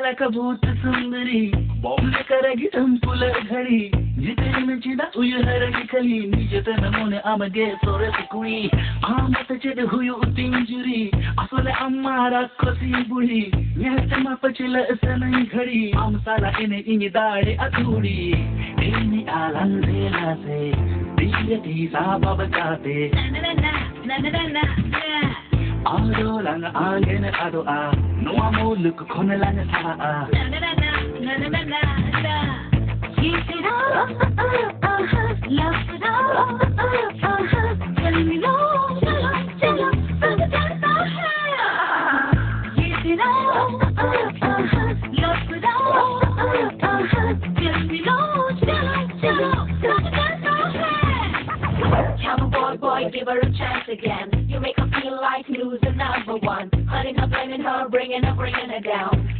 like a भूत सुंदरी bomb करेगी संपुल घड़ी जितने में चिदा उयहरगी खली निजत नमोने आमगे सोरे कुई आमत चेद हुयो उतिंजुरी असले अम्मारा कोसी बुढ़ी यह तमा पचल सनई घड़ी आम साला इने इनी दाड़े अधूरी इनी आलन रेला से दियती साबा बचाते na na na na na Ado lang angin ado no amo look kone lang sa na na na na na na na na Keep it up, love it up, tell me no, tell Keep it up, love it up, tell me no, Boy, give her a chance again. You make her feel like loser number one. Hunting her, blaming her, bringing her down.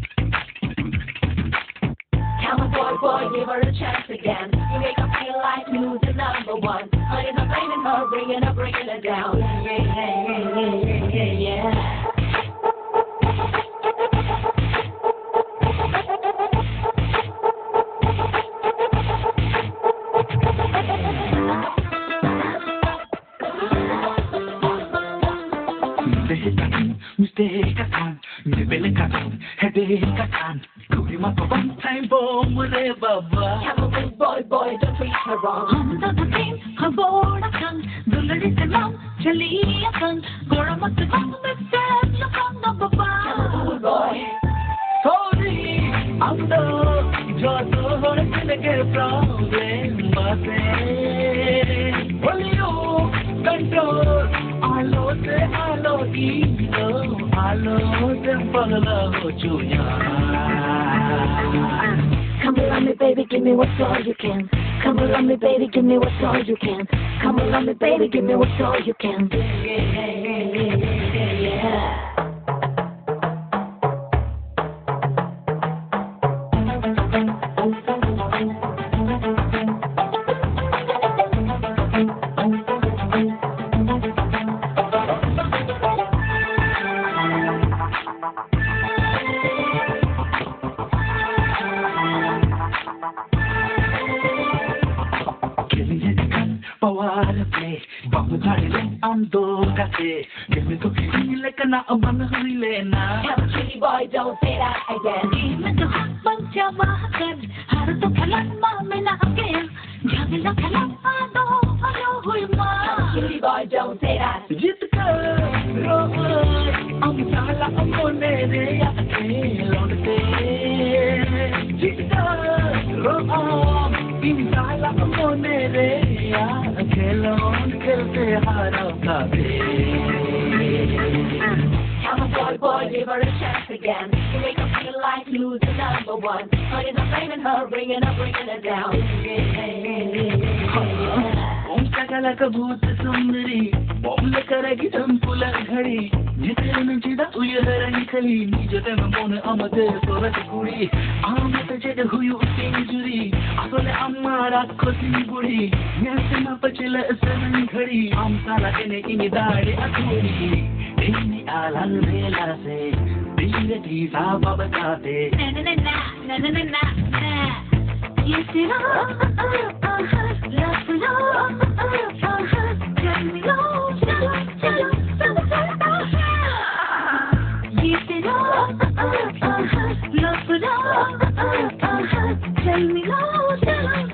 Boy, give her a chance again. You make her feel like loser number one. Hunting her, blaming her, bringing her down. Yeah. Mistake-a-tan, nibele-ka-tan, headache-a-tan. Kuri ma-pa-bang time bomb mule baba. Come on, boy, don't treat her wrong. Hum da da teen, her board-a-tan, dulari se lam, chali-a-tan, gora-mat-bang, mistake-a-tan, na baba. Come on, boy. Sorry, I'm the jo-to-hore-ke problem, base. Olio, control. Alo se alo ego, alo se pagla ho chuya. Come around me, baby, give me what's all you can. Come around me, baby, give me what's all you can. Come around me, baby, give me what's all you can. Yeah. Give me the feel like an Amanahilena. Chili boy, don't say that again. Give me the husband, Jamakan. Harto Kalan, Mamma again. Jamila Kalan, Ado, Hulma. Chili boy, don't say that. Jitka, I'm Sala, I'm on Jitka, I'm Sala, I'm on Kelon, Kelte, Haraka. Boy, give her a chance again. You make her feel like loser number one. Hunting her, blaming her, bringing her down. like a भूत सुंदरी bomb करेगी संपुल घड़ी जितने में चिदा उयहरगी खली निजते में मोने अमते सोरत कुड़ी आमत चेद हुई उतिंजुरी असले अम्मारा कोसी बुढ़ी यसे न पचल सनई घड़ी आम साला इने इनी दाड़े अधूरी इनी आलन रेला से बीरती साबा बताते ना ये तेरा लव tell me no चलो ये तेरा love tell me no